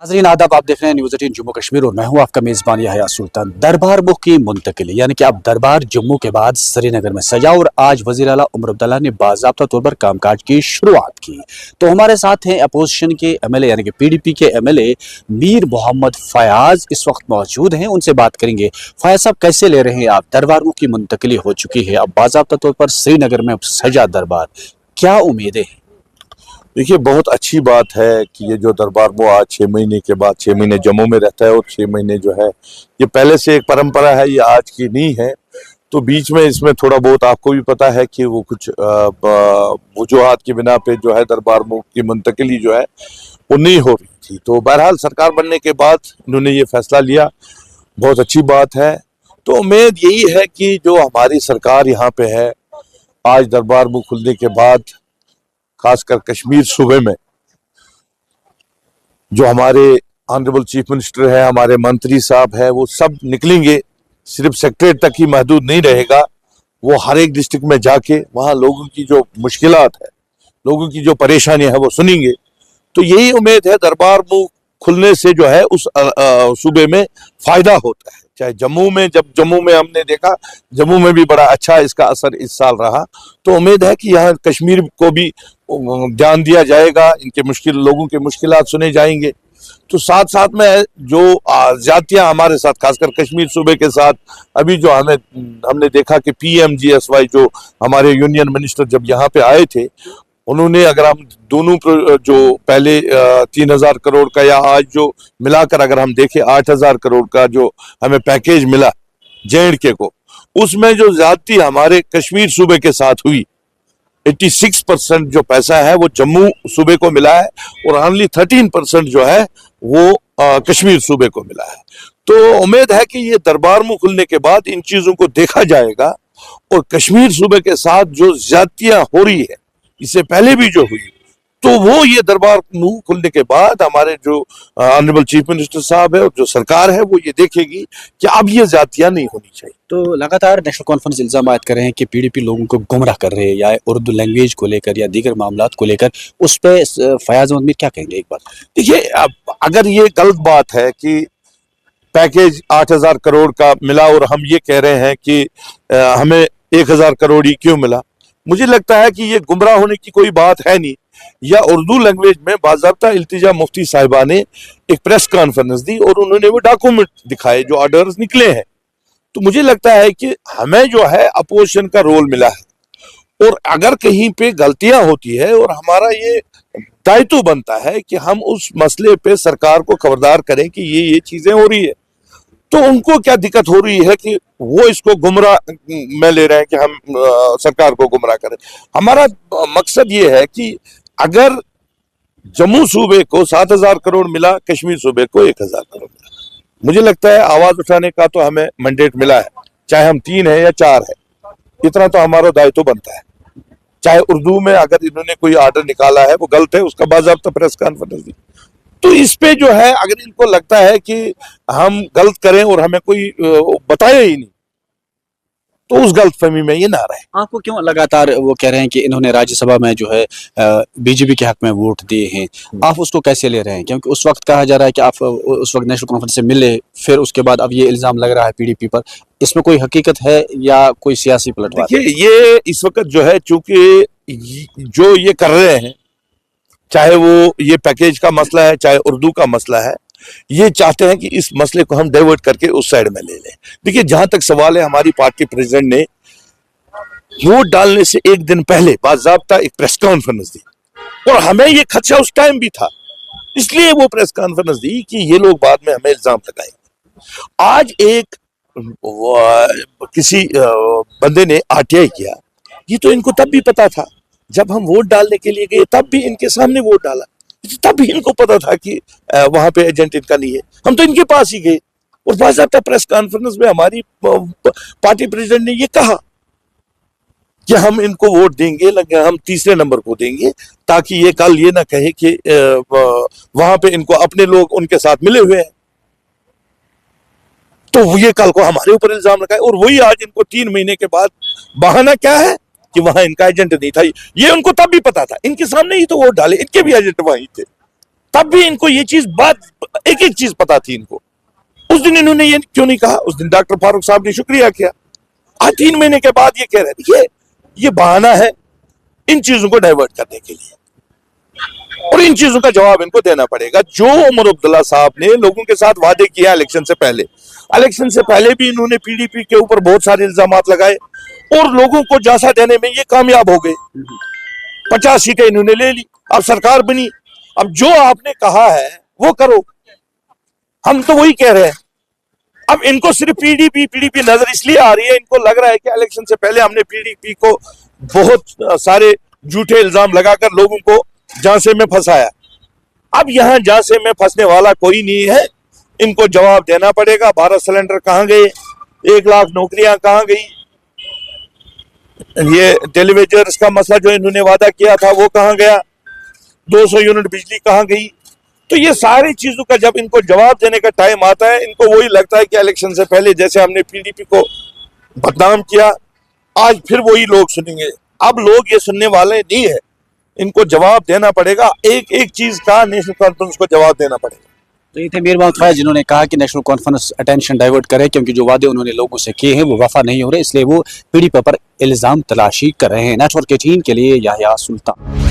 नाज़रीन आदाब, आप देख रहे हैं न्यूज़ 18 जम्मू कश्मीर और मैं हूं आपका मेज़बान याहिया सुल्तान। दरबार मुख की मुंतकिली यानी कि अब दरबार जम्मू के बाद श्रीनगर में सजा और आज वज़ीर आला उमर अब्दुल्ला ने बाज़ाब्ता तौर पर कामकाज की शुरुआत की। तो हमारे साथ हैं अपोजिशन के एमएलए यानी कि पीडीपी के एमएलए मीर मोहम्मद फयाज इस वक्त मौजूद हैं, उनसे बात करेंगे। फयाज साहब, कैसे ले रहे हैं आप? दरबार मुख की मुंतकिली हो चुकी है, अब बाज़ाब्ता तौर पर श्रीनगर में सजा दरबार, क्या उम्मीदें हैं? देखिए, बहुत अच्छी बात है कि ये जो दरबार वो आज 6 महीने के बाद 6 महीने जम्मू में रहता है और 6 महीने जो है ये पहले से एक परंपरा है, ये आज की नहीं है। तो बीच में इसमें थोड़ा बहुत आपको भी पता है कि वो कुछ वजूहात की बिना पे जो है दरबार मुख की मुंतकिली जो है वो नहीं हो रही थी। तो बहरहाल सरकार बनने के बाद इन्होंने ये फैसला लिया, बहुत अच्छी बात है। तो उम्मीद यही है कि जो हमारी सरकार यहाँ पे है, आज दरबार मुख खुलने के बाद खासकर कश्मीर सूबे में जो हमारे ऑनरेबल चीफ मिनिस्टर है, हमारे मंत्री साहब है, वो सब निकलेंगे, सिर्फ सेक्रेटरीट तक ही महदूद नहीं रहेगा, वो हर एक डिस्ट्रिक्ट में जाके वहाँ लोगों की जो मुश्किलात है, लोगों की जो परेशानियां है वो सुनेंगे। तो यही उम्मीद है दरबार मुख खुलने से जो है उस सूबे में फायदा होता है। चाहे जम्मू में, जब जम्मू में हमने देखा, जम्मू में भी बड़ा अच्छा इसका असर इस साल रहा। तो उम्मीद है कि यहाँ कश्मीर को भी ध्यान दिया जाएगा, इनके लोगों के मुश्किलात सुने जाएंगे। तो साथ साथ में जो ज्यादतियां हमारे साथ, खासकर कश्मीर सूबे के साथ, अभी जो हमने देखा कि PMGSY जो हमारे यूनियन मिनिस्टर जब यहाँ पे आए थे, उन्होंने, अगर हम दोनों जो पहले 3,000 करोड़ का या आज जो मिलाकर अगर हम देखें 8,000 करोड़ का जो हमें पैकेज मिला J&K को, उसमें जो ज्यादती हमारे कश्मीर सूबे के साथ हुई, 86% जो पैसा है वो जम्मू सूबे को मिला है और ओनली 13% जो है वो कश्मीर सूबे को मिला है। तो उम्मीद है कि ये दरबार मुख खुलने के बाद इन चीजों को देखा जाएगा और कश्मीर सूबे के साथ जो ज्यादतियां हो रही है, इससे पहले भी जो हुई, तो वो ये दरबार मुख खुलने के बाद हमारे जो ऑनरेबल चीफ मिनिस्टर साहब है और जो सरकार है वो ये देखेगी कि अब ये ज्यादतियां नहीं होनी चाहिए। तो लगातार नेशनल कॉन्फ्रेंस इल्जाम आयद कर रहे हैं कि पीडीपी लोगों को गुमराह कर रहे हैं, या उर्दू लैंग्वेज को लेकर या दीगर मामलात को लेकर, उस पे फयाज अहमद मीर क्या कहेंगे? एक बार देखिए, अगर ये गलत बात है कि पैकेज 8,000 करोड़ का मिला और हम ये कह रहे हैं कि हमें 1,000 करोड़ ही क्यों मिला, मुझे लगता है कि ये गुमराह होने की कोई बात है नहीं। या उर्दू लैंग्वेज में बाज़ाब्ता इल्तिजा मुफ्ती साहिबा ने एक प्रेस कॉन्फ्रेंस दी और उन्होंने वो डॉक्यूमेंट दिखाए जो ऑर्डर्स निकले हैं। तो मुझे लगता है कि हमें जो है अपोजिशन का रोल मिला है और अगर कहीं पे गलतियां होती है और हमारा ये दायित्व बनता है कि हम उस मसले पे सरकार को खबरदार करें कि ये चीजें हो रही है। तो उनको क्या दिक्कत हो रही है कि वो इसको गुमराह में ले रहे हैं कि हम सरकार को गुमराह करें। हमारा मकसद ये है कि अगर जम्मू सूबे को 7,000 करोड़ मिला, कश्मीर सूबे को 1,000 करोड़ मिला, मुझे लगता है आवाज उठाने का तो हमें मैंडेट मिला है, चाहे हम 3 है या 4 है, इतना तो हमारा दायित्व बनता है। चाहे उर्दू में अगर इन्होंने कोई ऑर्डर निकाला है वो गलत है, उसका बाज़ाब्ता प्रेस कॉन्फ्रेंस दी। तो इस पे जो है अगर इनको लगता है कि हम गलत करें और हमें कोई बताया ही नहीं, तो उस गलतफहमी में ये ना रहे। आपको क्यों लगातार वो कह रहे हैं कि इन्होंने राज्यसभा में जो है बीजेपी के हक में वोट दिए हैं, आप उसको कैसे ले रहे हैं? क्योंकि उस वक्त कहा जा रहा है कि आप उस वक्त नेशनल कॉन्फ्रेंस से मिले, फिर उसके बाद अब ये इल्जाम लग रहा है पीडीपी पर, इसमें कोई हकीकत है या कोई सियासी पलटवार? देखिए, ये इस वक्त जो है, चूंकि जो ये कर रहे हैं, चाहे वो ये पैकेज का मसला है, चाहे उर्दू का मसला है, ये चाहते हैं कि इस मसले को हम डाइवर्ट करके उस साइड में ले लें। देखिए, जहां तक सवाल है, हमारी पार्टी प्रेसिडेंट ने वोट डालने से एक दिन पहले बाज़ाब्ता एक प्रेस कॉन्फ्रेंस दी और हमें ये खदशा उस टाइम भी था, इसलिए वो प्रेस कॉन्फ्रेंस दी कि ये लोग बाद में हमें इल्जाम लगाएंगे। आज एक किसी बंदे ने RTI किया, ये तो इनको तब भी पता था, जब हम वोट डालने के लिए गए तब भी इनके सामने वोट डाला, तब भी इनको पता था कि वहां पे एजेंट इनका नहीं है। हम तो इनके पास ही गए और बाज़ाब्ता प्रेस कॉन्फ्रेंस में हमारी पार्टी प्रेसिडेंट ने ये कहा कि हम इनको वोट देंगे, लगे हम तीसरे नंबर को देंगे, ताकि ये कल ये ना कहे कि वहां पे इनको अपने लोग उनके साथ मिले हुए हैं, तो ये कल को हमारे ऊपर इल्जाम लगाए। और वही आज इनको 3 महीने के बाद बहाना क्या है कि वहां इनका एजेंट नहीं था, ये उनको तब भी पता था, इनके सामने ही तो वोट डाले, इनके भी एजेंट वहीं थे, तब भी इनको ये चीज बात एक एक चीज पता थी इनको। उस दिन इन्होंने ये क्यों नहीं कहा? उस दिन डॉक्टर फारूक साहब ने शुक्रिया किया। आज 3 महीने के बाद ये कह रहे हैं ये बहाना है इन चीजों को डाइवर्ट करने के लिए, और इन चीजों का जवाब इनको देना पड़ेगा। जो उमर अब्दुल्ला साहब ने लोगों के साथ वादे किया इलेक्शन से पहले भी इन्होंने पीडीपी के ऊपर बहुत सारे इल्जामात लगाए और लोगों को जासा देने में ये कामयाब हो गए। 50 सीटें इन्होंने ले ली, अब सरकार बनी। अब जो आपने कहा है वो करो, हम तो वही कह रहे हैं। अब इनको सिर्फ पीडीपी नजर इसलिए आ रही है, इनको लग रहा है कि इलेक्शन से पहले हमने पीडीपी को बहुत सारे झूठे इल्जाम लगाकर लोगों को झांसे में फंसाया। अब यहां झांसे में फंसने वाला कोई नहीं है, इनको जवाब देना पड़ेगा। 12 सिलेंडर कहां गए? 1 लाख नौकरियां कहां गई? ये टेलीविजर्स का मसला जो इन्होंने वादा किया था वो कहां गया? 200 यूनिट बिजली कहां गई? तो ये सारी चीजों का जब इनको जवाब देने का टाइम आता है, इनको वही लगता है कि इलेक्शन से पहले जैसे हमने पीडीपी को बदनाम किया, आज फिर वही लोग सुनेंगे। अब लोग ये सुनने वाले नहीं है, इनको जवाब देना पड़ेगा। एक एक चीज का नेशनल कॉन्फ्रेंस को जवाब देना पड़ेगा। तो ये थे मीर मोहम्मद फैज, जिन्होंने कहा कि नेशनल कॉन्फ्रेंस अटेंशन डाइवर्ट करे, क्योंकि जो वादे उन्होंने लोगों से किए हैं वो वफा नहीं हो रहे, इसलिए वो पीडीपी पर इल्जाम तलाशी कर रहे हैं। नेटवर्क 18 के लिए याह्या सुल्तान।